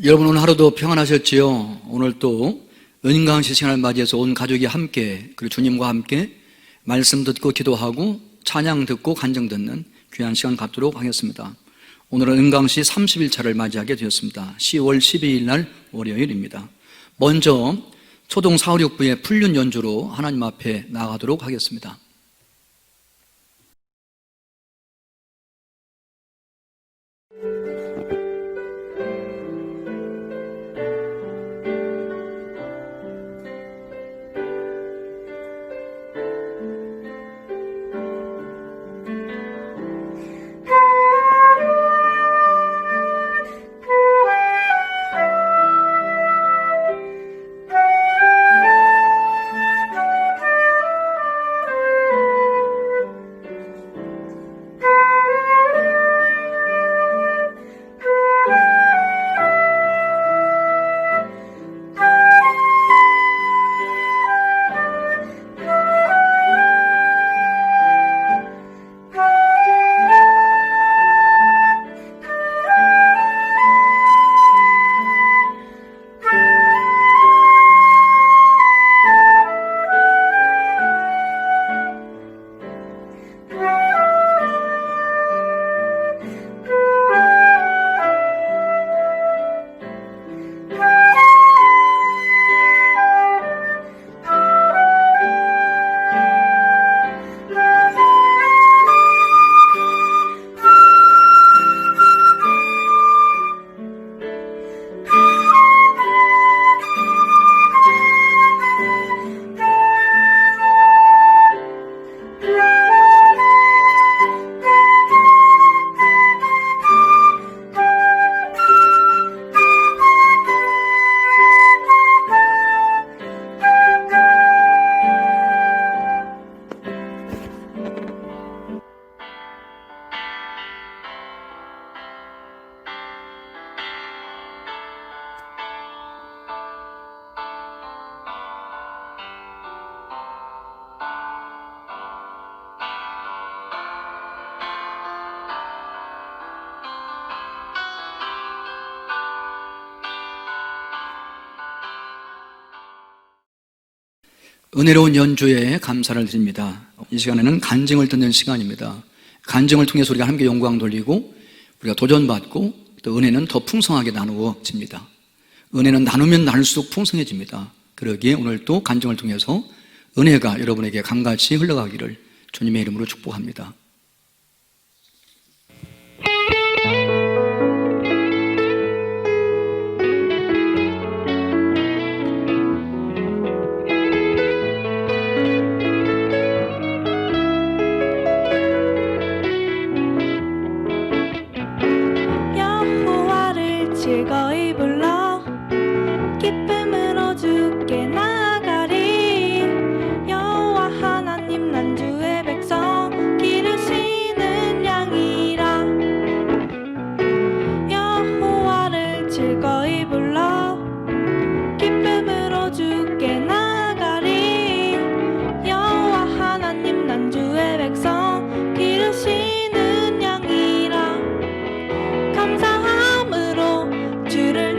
여러분 오늘 하루도 평안하셨지요? 오늘 또 은강시 시간을 맞이해서 온 가족이 함께 그리고 주님과 함께 말씀 듣고 기도하고 찬양 듣고 간증 듣는 귀한 시간 갖도록 하겠습니다. 오늘은 은강시 30일차를 맞이하게 되었습니다. 10월 12일 날 월요일입니다. 먼저 초동 4, 5, 6부의 풀륜 연주로 하나님 앞에 나아가도록 하겠습니다. 은혜로운 연주에 감사를 드립니다. 이 시간에는 간증을 듣는 시간입니다. 간증을 통해서 우리가 함께 영광 돌리고 우리가 도전받고 또 은혜는 더 풍성하게 나누어집니다. 은혜는 나누면 나눌수록 풍성해집니다. 그러기에 오늘 또 간증을 통해서 은혜가 여러분에게 강같이 흘러가기를 주님의 이름으로 축복합니다. 즐거이 불러 기쁨으로 주께 나아가리. 여호와 하나님 난 주의 백성 기르시는 양이라. 여호와를 즐거이 불러 기쁨으로 주께 나아가리. 여호와 하나님 난 주의 백성 기르시는 양이라. 감사함으로 주를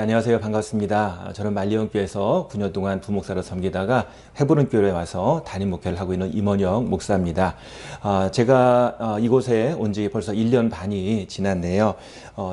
안녕하세요. 반갑습니다. 저는 만리원교회에서 9년 동안 부목사로 섬기다가 해부른교회에 와서 담임 목회를 하고 있는 임원영 목사입니다. 제가 이곳에 온 지 벌써 1년 반이 지났네요.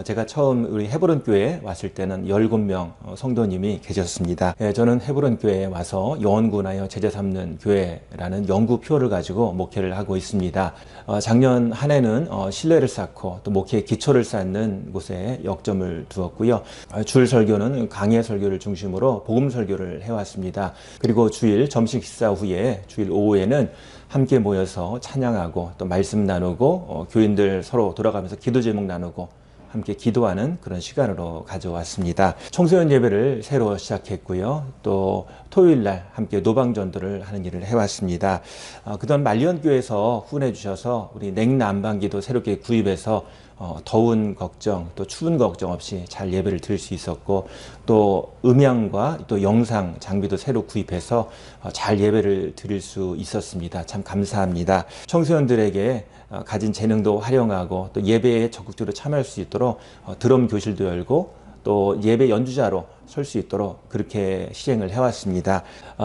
제가 처음 우리 해부른교회에 왔을 때는 17명 성도님이 계셨습니다. 저는 해부른교회에 와서 영원군하여 제자 삼는 교회라는 연구표를 가지고 목회를 하고 있습니다. 작년 한 해는 신뢰를 쌓고 또 목회의 기초를 쌓는 곳에 역점을 두었고요. 줄 설교는 강해 설교를 중심으로 복음 설교를 해왔습니다. 그리고 주일 점심 식사 후에 주일 오후에는 함께 모여서 찬양하고 또 말씀 나누고 교인들 서로 돌아가면서 기도 제목 나누고 함께 기도하는 그런 시간으로 가져왔습니다. 청소년 예배를 새로 시작했고요. 또 토요일 날 함께 노방전도를 하는 일을 해왔습니다. 그동안 만리원교회에서 후원해 주셔서 우리 냉난방기도 새롭게 구입해서 더운 걱정 또 추운 걱정 없이 잘 예배를 드릴 수 있었고 또 음향과 또 영상 장비도 새로 구입해서 잘 예배를 드릴 수 있었습니다. 참 감사합니다. 청소년들에게 가진 재능도 활용하고 또 예배에 적극적으로 참여할 수 있도록 드럼 교실도 열고 또 예배 연주자로 설 수 있도록 그렇게 시행을 해왔습니다.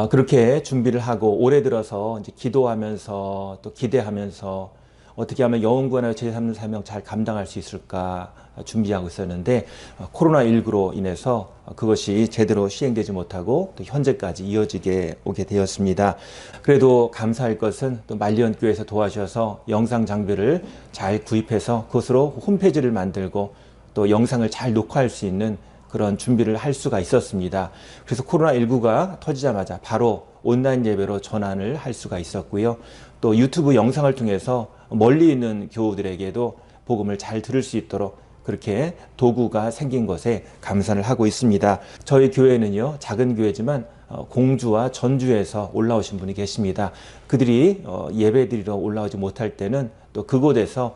그렇게 준비를 하고 올해 들어서 이제 기도하면서 또 기대하면서 어떻게 하면 영원구원하여 제자 삼는 사명 잘 감당할 수 있을까 준비하고 있었는데 코로나19로 인해서 그것이 제대로 시행되지 못하고 또 현재까지 이어지게 오게 되었습니다. 그래도 감사할 것은 또 만리원교회에서 도와주셔서 영상 장비를 잘 구입해서 그것으로 홈페이지를 만들고 또 영상을 잘 녹화할 수 있는 그런 준비를 할 수가 있었습니다. 그래서 코로나19가 터지자마자 바로 온라인 예배로 전환을 할 수가 있었고요. 또 유튜브 영상을 통해서 멀리 있는 교우들에게도 복음을 잘 들을 수 있도록 그렇게 도구가 생긴 것에 감사를 하고 있습니다. 저희 교회는요, 작은 교회지만 공주와 전주에서 올라오신 분이 계십니다. 그들이 예배드리러 올라오지 못할 때는 또 그곳에서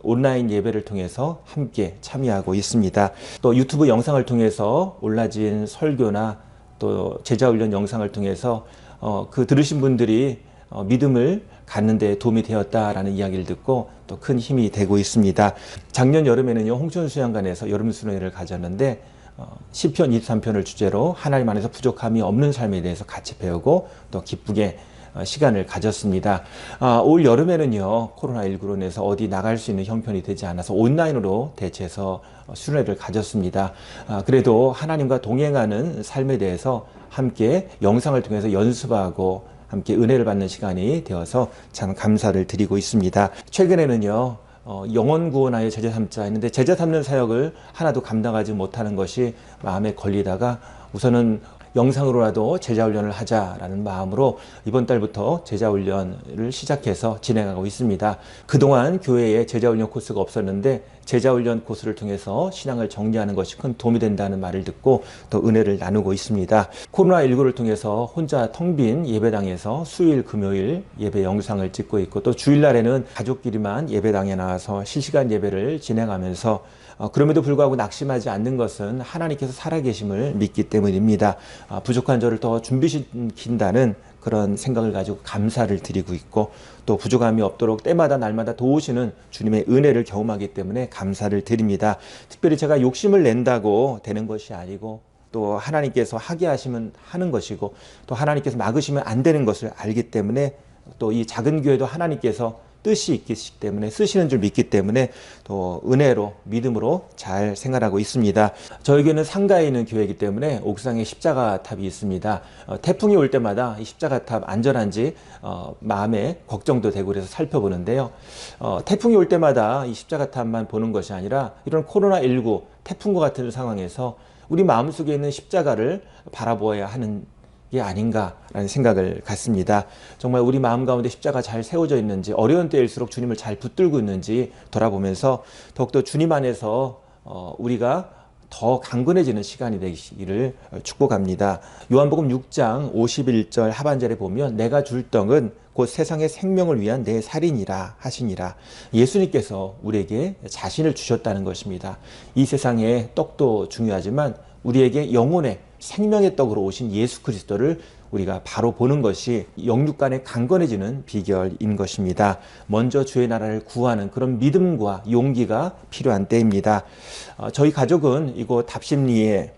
온라인 예배를 통해서 함께 참여하고 있습니다. 또 유튜브 영상을 통해서 올라진 설교나 또 제자훈련 영상을 통해서 그 들으신 분들이 믿음을 갖는 데 도움이 되었다라는 이야기를 듣고 또 큰 힘이 되고 있습니다. 작년 여름에는요, 홍천수양관에서 여름 수련회를 가졌는데 시편 23편을 주제로 하나님 안에서 부족함이 없는 삶에 대해서 같이 배우고 또 기쁘게 시간을 가졌습니다. 올 여름에는요, 코로나19로 인해서 어디 나갈 수 있는 형편이 되지 않아서 온라인으로 대체해서 수련회를 가졌습니다. 그래도 하나님과 동행하는 삶에 대해서 함께 영상을 통해서 연습하고 함께 은혜를 받는 시간이 되어서 참 감사를 드리고 있습니다. 최근에는요, 영원 구원하여 제자 삼자 했는데 제자 삼는 사역을 하나도 감당하지 못하는 것이 마음에 걸리다가 우선은 영상으로라도 제자훈련을 하자라는 마음으로 이번 달부터 제자훈련을 시작해서 진행하고 있습니다. 그동안 교회에 제자훈련 코스가 없었는데 제자훈련 코스를 통해서 신앙을 정리하는 것이 큰 도움이 된다는 말을 듣고 또 은혜를 나누고 있습니다. 코로나19를 통해서 혼자 텅 빈 예배당에서 수요일 금요일 예배 영상을 찍고 있고 또 주일날에는 가족끼리만 예배당에 나와서 실시간 예배를 진행하면서 그럼에도 불구하고 낙심하지 않는 것은 하나님께서 살아계심을 믿기 때문입니다. 부족한 저를 더 준비시킨다는 그런 생각을 가지고 감사를 드리고 있고 또 부족함이 없도록 때마다 날마다 도우시는 주님의 은혜를 경험하기 때문에 감사를 드립니다. 특별히 제가 욕심을 낸다고 되는 것이 아니고 또 하나님께서 하게 하시면 하는 것이고 또 하나님께서 막으시면 안 되는 것을 알기 때문에 또 이 작은 교회도 하나님께서 뜻이 있기 때문에 쓰시는 줄 믿기 때문에 또 은혜로 믿음으로 잘 생활하고 있습니다. 저희 교회는 상가에 있는 교회이기 때문에 옥상에 십자가 탑이 있습니다. 태풍이 올 때마다 이 십자가 탑 안전한지 마음에 걱정도 되고 그래서 살펴보는데요. 태풍이 올 때마다 이 십자가 탑만 보는 것이 아니라 이런 코로나19 태풍과 같은 상황에서 우리 마음속에 있는 십자가를 바라보아야 하는 게 아닌가라는 생각을 갖습니다. 정말 우리 마음 가운데 십자가 잘 세워져 있는지 어려운 때일수록 주님을 잘 붙들고 있는지 돌아보면서 더욱더 주님 안에서 우리가 더 강건해지는 시간이 되기를 축복합니다. 요한복음 6장 51절 하반절에 보면 내가 줄 떡은 곧 세상의 생명을 위한 내 살이니라 하시니라. 예수님께서 우리에게 자신을 주셨다는 것입니다. 이 세상에 떡도 중요하지만 우리에게 영혼의 생명의 떡으로 오신 예수 그리스도를 우리가 바로 보는 것이 영육간에 강건해지는 비결인 것입니다. 먼저 주의 나라를 구하는 그런 믿음과 용기가 필요한 때입니다. 저희 가족은 이곳 답심리에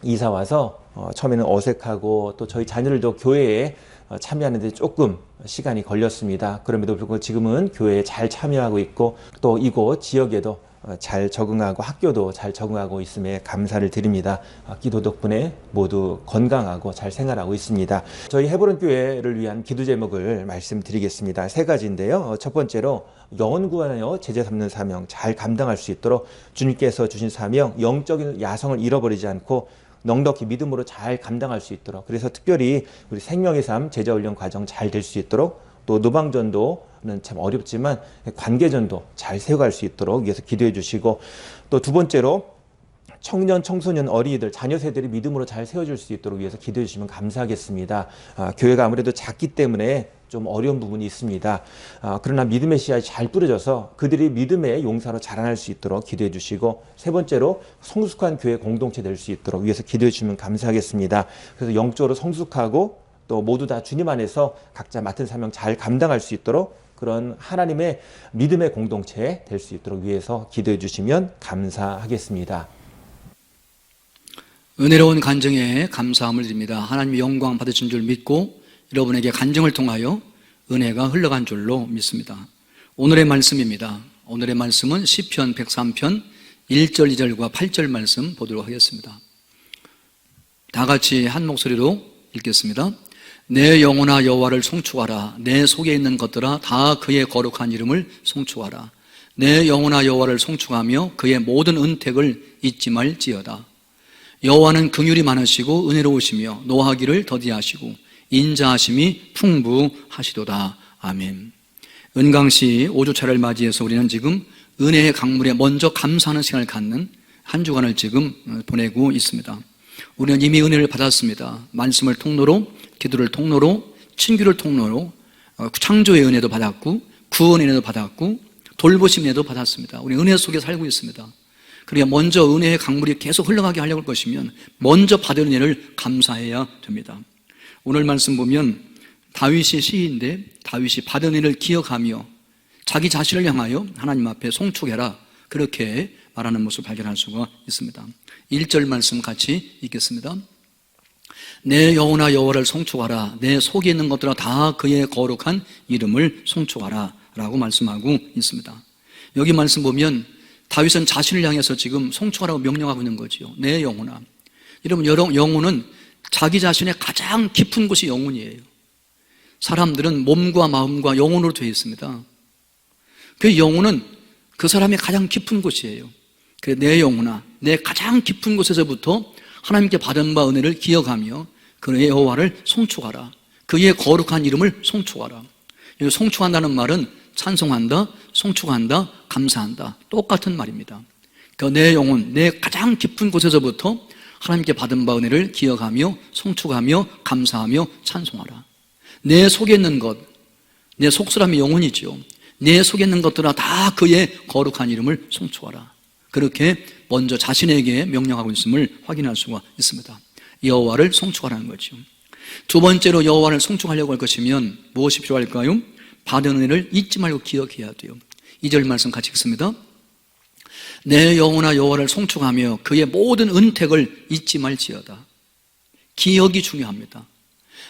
이사 와서 처음에는 어색하고 또 저희 자녀들도 교회에 참여하는데 조금 시간이 걸렸습니다. 그럼에도 불구하고 지금은 교회에 잘 참여하고 있고 또 이곳 지역에도 잘 적응하고 학교도 잘 적응하고 있음에 감사를 드립니다. 기도 덕분에 모두 건강하고 잘 생활하고 있습니다. 저희 헤브론 교회를 위한 기도 제목을 말씀드리겠습니다. 세 가지인데요. 첫 번째로 영혼 구원하여 제자 삼는 사명 잘 감당할 수 있도록 주님께서 주신 사명, 영적인 야성을 잃어버리지 않고 넉넉히 믿음으로 잘 감당할 수 있도록, 그래서 특별히 우리 생명의 삶 제자 훈련 과정 잘 될 수 있도록, 또 노방전도는 참 어렵지만 관계전도 잘 세워갈 수 있도록 위해서 기도해 주시고, 또 두 번째로 청년, 청소년, 어린이들, 자녀 세대를 믿음으로 잘 세워줄 수 있도록 위해서 기도해 주시면 감사하겠습니다. 교회가 아무래도 작기 때문에 좀 어려운 부분이 있습니다. 그러나 믿음의 씨앗이 잘 뿌려져서 그들이 믿음의 용사로 자라날 수 있도록 기도해 주시고, 세 번째로 성숙한 교회 공동체 될 수 있도록 위해서 기도해 주시면 감사하겠습니다. 그래서 영적으로 성숙하고 또 모두 다 주님 안에서 각자 맡은 사명 잘 감당할 수 있도록 그런 하나님의 믿음의 공동체 될 수 있도록 위해서 기도해 주시면 감사하겠습니다. 은혜로운 간증에 감사함을 드립니다. 하나님의 영광 받으신 줄 믿고 여러분에게 간증을 통하여 은혜가 흘러간 줄로 믿습니다. 오늘의 말씀입니다. 오늘의 말씀은 시편 103편 1절, 2절과 8절 말씀 보도록 하겠습니다. 다 같이 한 목소리로 읽겠습니다. 내 영혼아 여호와를 송축하라. 내 속에 있는 것들아 다 그의 거룩한 이름을 송축하라. 내 영혼아 여호와를 송축하며 그의 모든 은택을 잊지 말지어다. 여호와는 긍휼이 많으시고 은혜로우시며 노하기를 더디하시고 인자하심이 풍부하시도다. 아멘. 은강시 5주차를 맞이해서 우리는 지금 은혜의 강물에 먼저 감사하는 시간을 갖는 한 주간을 지금 보내고 있습니다. 우리는 이미 은혜를 받았습니다. 말씀을 통로로, 기도를 통로로, 친교를 통로로 창조의 은혜도 받았고 구원의 은혜도 받았고 돌보심 은혜도 받았습니다. 우리 은혜 속에 살고 있습니다. 그러니까 먼저 은혜의 강물이 계속 흘러가게 하려고 할 것이면 먼저 받은 은혜를 감사해야 됩니다. 오늘 말씀 보면 다윗이 시인데 다윗이 받은 은혜를 기억하며 자기 자신을 향하여 하나님 앞에 송축해라, 그렇게 말하는 모습을 발견할 수가 있습니다. 1절 말씀 같이 읽겠습니다. 내 영혼아 여호와를 송축하라. 내 속에 있는 것들아 다 그의 거룩한 이름을 송축하라 라고 말씀하고 있습니다. 여기 말씀 보면 다윗은 자신을 향해서 지금 송축하라고 명령하고 있는 거지요. 내 영혼아. 여러분, 영혼은 자기 자신의 가장 깊은 곳이 영혼이에요. 사람들은 몸과 마음과 영혼으로 되어 있습니다. 그 영혼은 그 사람의 가장 깊은 곳이에요. 내 영혼아, 내 가장 깊은 곳에서부터 하나님께 받은 바 은혜를 기억하며 그의 여호와를 송축하라. 그의 거룩한 이름을 송축하라. 이 송축한다는 말은 찬송한다, 송축한다, 감사한다, 똑같은 말입니다. 내 영혼, 내 가장 깊은 곳에서부터 하나님께 받은 바 은혜를 기억하며 송축하며 감사하며 찬송하라. 내 속에 있는 것, 내 속사람의 영혼이죠. 내 속에 있는 것들아 다 그의 거룩한 이름을 송축하라. 그렇게 먼저 자신에게 명령하고 있음을 확인할 수가 있습니다. 여호와를 송축하라는 거죠. 두 번째로 여호와를 송축하려고 할 것이면 무엇이 필요할까요? 받은 은혜를 잊지 말고 기억해야 돼요. 2절 말씀 같이 읽습니다. 내 영혼아 여호와를 송축하며 그의 모든 은택을 잊지 말지어다. 기억이 중요합니다.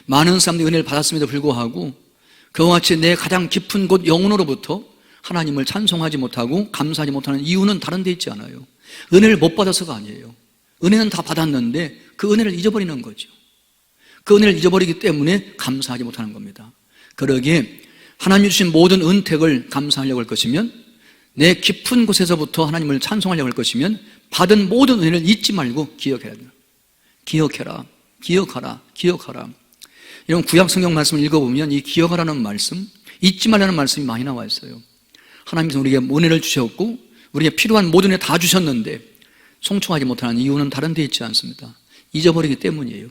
많은 사람들이 은혜를 받았음에도 불구하고 그와 같이 내 가장 깊은 곳 영혼으로부터 하나님을 찬송하지 못하고 감사하지 못하는 이유는 다른 데 있지 않아요. 은혜를 못 받아서가 아니에요. 은혜는 다 받았는데 그 은혜를 잊어버리는 거죠. 그 은혜를 잊어버리기 때문에 감사하지 못하는 겁니다. 그러기에 하나님이 주신 모든 은택을 감사하려고 할 것이면, 내 깊은 곳에서부터 하나님을 찬송하려고 할 것이면 받은 모든 은혜를 잊지 말고 기억해야 돼요. 기억해라, 기억하라, 기억하라. 이런 구약 성경 말씀을 읽어보면 이 기억하라는 말씀, 잊지 말라는 말씀이 많이 나와 있어요. 하나님께서 우리에게 은혜를 주셨고 우리에게 필요한 모든 은혜 다 주셨는데 송축하지 못하는 이유는 다른 데 있지 않습니다. 잊어버리기 때문이에요.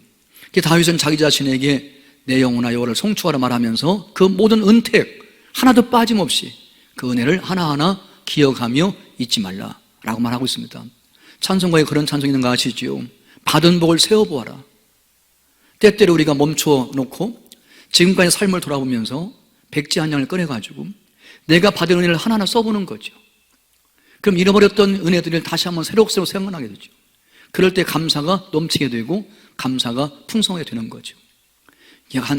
다윗은 자기 자신에게 내 영혼아 여호와를 송축하라 말하면서 그 모든 은택 하나도 빠짐없이 그 은혜를 하나하나 기억하며 잊지 말라라고 말하고 있습니다. 찬송가에 그런 찬송이 있는 거 아시죠? 받은 복을 세어보아라. 때때로 우리가 멈춰놓고 지금까지 삶을 돌아보면서 백지 한 장을 꺼내가지고 내가 받은 은혜를 하나하나 써보는 거죠. 그럼 잃어버렸던 은혜들을 다시 한번 새록새록 생각나게 되죠. 그럴 때 감사가 넘치게 되고 감사가 풍성하게 되는 거죠.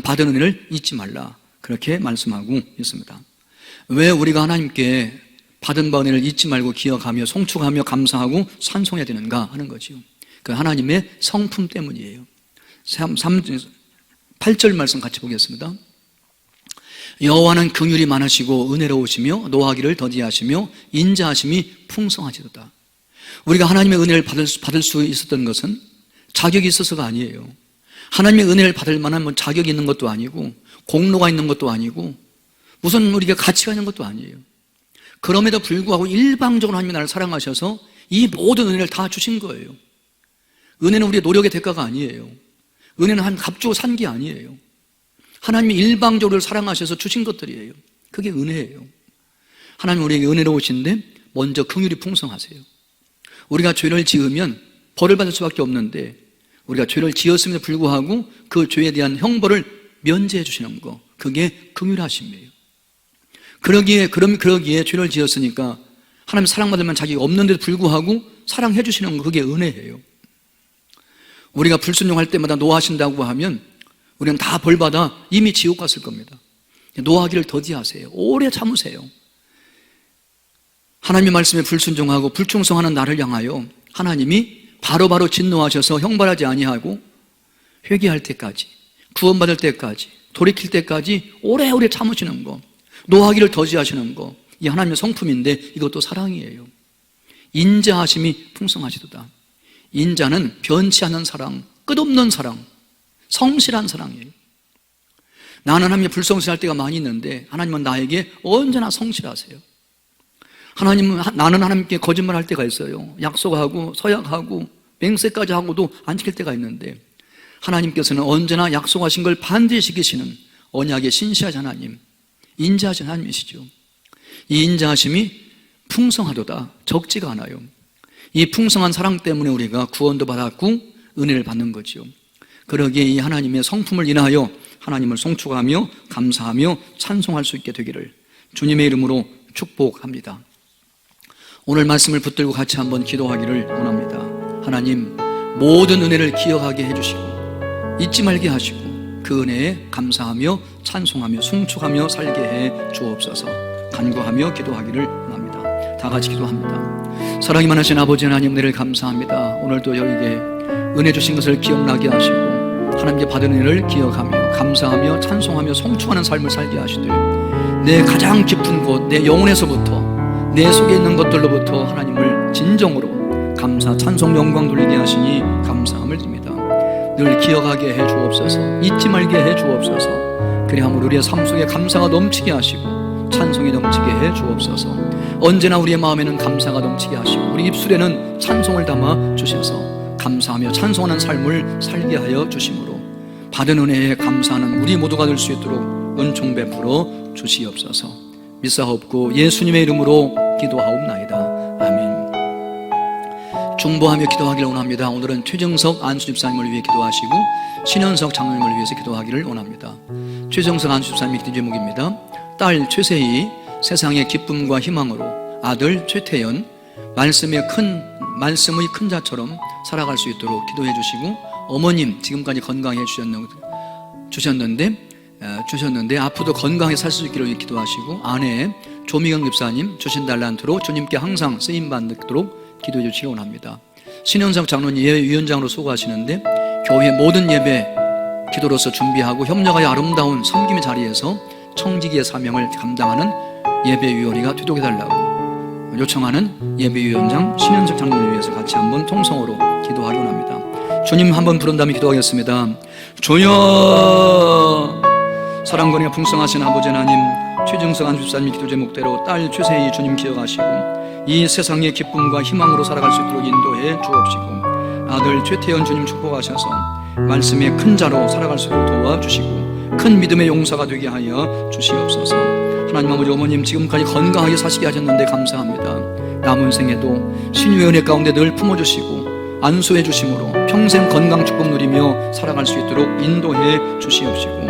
받은 은혜를 잊지 말라, 그렇게 말씀하고 있습니다. 왜 우리가 하나님께 받은 바 은혜를 잊지 말고 기억하며 송축하며 감사하고 찬송해야 되는가 하는 거죠. 그 하나님의 성품 때문이에요. 8절 말씀 같이 보겠습니다. 여호와는 긍휼이 많으시고 은혜로우시며 노하기를 더디하시며 인자하심이 풍성하시도다. 우리가 하나님의 은혜를 받을 수 있었던 것은 자격이 있어서가 아니에요. 하나님의 은혜를 받을 만한 자격이 있는 것도 아니고 공로가 있는 것도 아니고 무슨 우리가 가치가 있는 것도 아니에요. 그럼에도 불구하고 일방적으로 하나님이 나를 사랑하셔서 이 모든 은혜를 다 주신 거예요. 은혜는 우리의 노력의 대가가 아니에요. 은혜는 한 값주고 산 게 아니에요. 하나님이 일방적으로 사랑하셔서 주신 것들이에요. 그게 은혜예요. 하나님 우리에게 은혜로우신데 먼저 긍휼이 풍성하세요. 우리가 죄를 지으면 벌을 받을 수밖에 없는데 우리가 죄를 지었음에도 불구하고 그 죄에 대한 형벌을 면제해 주시는 거, 그게 긍휼하심이에요. 그러기에 죄를 지었으니까 하나님 사랑받을 만한 자격이 없는데도 불구하고 사랑해 주시는 거, 그게 은혜예요. 우리가 불순종할 때마다 노하신다고 하면 우리는 다 벌받아 이미 지옥 갔을 겁니다. 노하기를 더디하세요. 오래 참으세요. 하나님의 말씀에 불순종하고 불충성하는 나를 향하여 하나님이 바로바로 진노하셔서 형벌하지 아니하고 회개할 때까지, 구원받을 때까지, 돌이킬 때까지 오래오래 참으시는 거, 노하기를 더디하시는 거, 이 하나님의 성품인데 이것도 사랑이에요. 인자하심이 풍성하시도다. 인자는 변치 않는 사랑, 끝없는 사랑, 성실한 사랑이에요. 나는 하나님의 불성실할 때가 많이 있는데 하나님은 나에게 언제나 성실하세요. 나는 하나님께 거짓말할 때가 있어요. 약속하고 서약하고 맹세까지 하고도 안 지킬 때가 있는데 하나님께서는 언제나 약속하신 걸 반드시 지키시는 언약의 신실하신 하나님, 인자하신 하나님이시죠. 이 인자하심이 풍성하도다, 적지가 않아요. 이 풍성한 사랑 때문에 우리가 구원도 받았고 은혜를 받는 거죠. 그러기에 이 하나님의 성품을 인하여 하나님을 송축하며 감사하며 찬송할 수 있게 되기를 주님의 이름으로 축복합니다. 오늘 말씀을 붙들고 같이 한번 기도하기를 원합니다. 하나님, 모든 은혜를 기억하게 해주시고 잊지 말게 하시고 그 은혜에 감사하며 찬송하며 송축하며 살게 해 주옵소서. 간구하며 기도하기를 원합니다. 다 같이 기도합니다. 사랑이 많으신 아버지 하나님, 은혜를 감사합니다. 오늘도 저에게 은혜 주신 것을 기억나게 하시고 하나님께 받은 은혜를 기억하며 감사하며 찬송하며 송축하는 삶을 살게 하시되 내 가장 깊은 곳, 내 영혼에서부터 내 속에 있는 것들로부터 하나님을 진정으로 감사, 찬송, 영광 돌리게 하시니 감사함을 드립니다. 늘 기억하게 해 주옵소서. 잊지 말게 해 주옵소서. 그리하면 우리의 삶 속에 감사가 넘치게 하시고 찬송이 넘치게 해 주옵소서. 언제나 우리의 마음에는 감사가 넘치게 하시고 우리 입술에는 찬송을 담아 주셔서 감사하며 찬송하는 삶을 살게 하여 주심으로 받은 은혜에 감사하는 우리 모두가 될 수 있도록 은총 베풀어 주시옵소서. 믿사옵고 예수님의 이름으로 기도하옵나이다. 아멘. 중보하며 기도하기를 원합니다. 오늘은 최정석 안수집사님을 위해 기도하시고 신현석 장로님을 위해서 기도하기를 원합니다. 최정석 안수집사님의 기도 제목입니다. 딸 최세희 세상의 기쁨과 희망으로, 아들 최태연 말씀의 큰 자처럼 살아갈 수 있도록 기도해 주시고, 어머님 지금까지 건강해 주셨는데 앞으로도 건강하게 살 수 있기를 기도하시고, 아내 조미경 집사님 주신 달란트로 주님께 항상 쓰임받도록 기도해 주시기 원합니다. 신현석 장로님 예배위원장으로 수고하시는데 교회 모든 예배 기도로서 준비하고 협력하여 아름다운 섬김의 자리에서 청지기의 사명을 감당하는 예배위원회가 되도록 해달라고 요청하는 예배위원장 신현석 장로님을 위해서 같이 한번 통성으로 기도하기 원합니다. 주님 한번 부른 다음에 기도하겠습니다. 주여, 사랑권이 풍성하신 아버지 하나님, 최정석 안수집사님 기도 제목대로 딸 최세희 주님 기억하시고 이 세상의 기쁨과 희망으로 살아갈 수 있도록 인도해 주옵시고, 아들 최태연 주님 축복하셔서 말씀의 큰 자로 살아갈 수 있도록 도와주시고 큰 믿음의 용사가 되게 하여 주시옵소서. 하나님 아버지, 어머님 지금까지 건강하게 사시게 하셨는데 감사합니다. 남은 생에도 신유의 은혜 가운데 늘 품어주시고 안수해 주심으로 평생 건강 축복 누리며 살아갈 수 있도록 인도해 주시옵시고,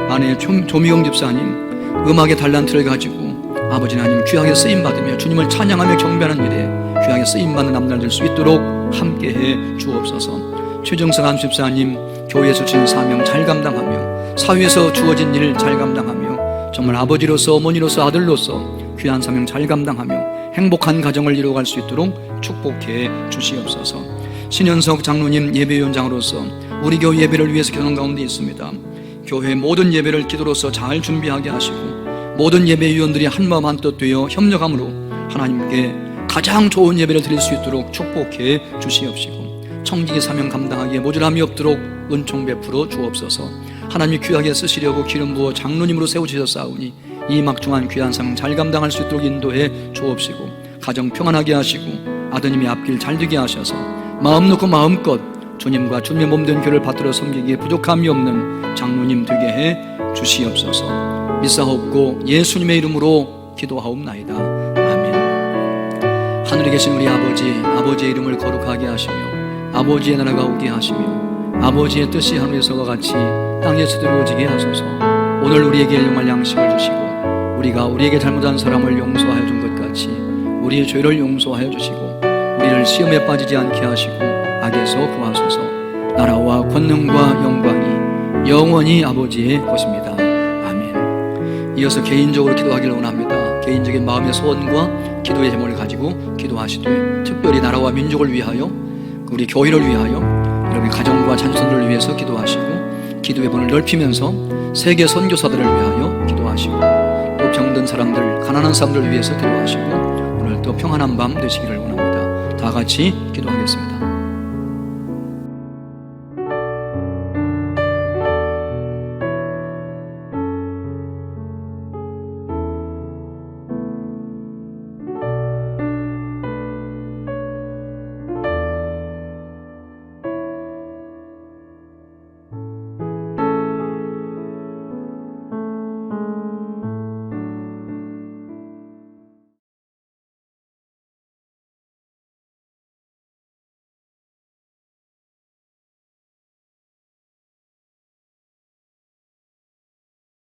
아내 조미경 집사님 음악의 달란트를 가지고 아버지 하나님 귀하게 쓰임받으며 주님을 찬양하며 경배하는 일에 귀하게 쓰임받는 남날 될 수 있도록 함께해 주옵소서. 최정석 안수집사님, 교회에서 주신 사명 잘 감당하며 사회에서 주어진 일 잘 감당하며 정말 아버지로서 어머니로서 아들로서 귀한 사명 잘 감당하며 행복한 가정을 이루어갈 수 있도록 축복해 주시옵소서. 신현석 장로님 예배위원장으로서 우리 교회 예배를 위해서 기도하는 가운데 있습니다. 교회 모든 예배를 기도로서 잘 준비하게 하시고 모든 예배위원들이 한마음 한뜻 되어 협력함으로 하나님께 가장 좋은 예배를 드릴 수 있도록 축복해 주시옵시고 청지기 사명 감당하기에 모자람이 없도록 은총 베풀어 주옵소서. 하나님이 귀하게 쓰시려고 기름 부어 장로님으로 세우시셨사오니 이 막중한 귀한 사명 잘 감당할 수 있도록 인도해 주옵시고 가정 평안하게 하시고 아드님의 앞길 잘 되게 하셔서 마음 놓고 마음껏 주님과 주님의 몸된 교회를 받들어 섬기기에 부족함이 없는 장로님 되게 해 주시옵소서. 믿사옵고 예수님의 이름으로 기도하옵나이다. 아멘. 하늘에 계신 우리 아버지, 아버지의 이름을 거룩하게 하시며 아버지의 나라가 오게 하시며 아버지의 뜻이 하늘에서와 같이 땅에서도 이루어지게 하소서. 오늘 우리에게 일용할 양식을 주시고 우리가 우리에게 잘못한 사람을 용서하여 준 것 같이 우리의 죄를 용서하여 주시고 우리를 시험에 빠지지 않게 하시고 악에서 구하소서. 나라와 권능과 영광이 영원히 아버지의 것입니다. 아멘. 이어서 개인적으로 기도하기를 원합니다. 개인적인 마음의 소원과 기도의 제목을 가지고 기도하시되 특별히 나라와 민족을 위하여 우리 교회를 위하여 여러분의 가정과 자녀들을 위해서 기도하시고 기도의 번을 넓히면서 세계 선교사들을 위하여 기도하시고 또 병든 사람들, 가난한 사람들을 위해서 기도하시고 오늘 또 평안한 밤 되시기를 원합니다. 다 같이 기도하겠습니다.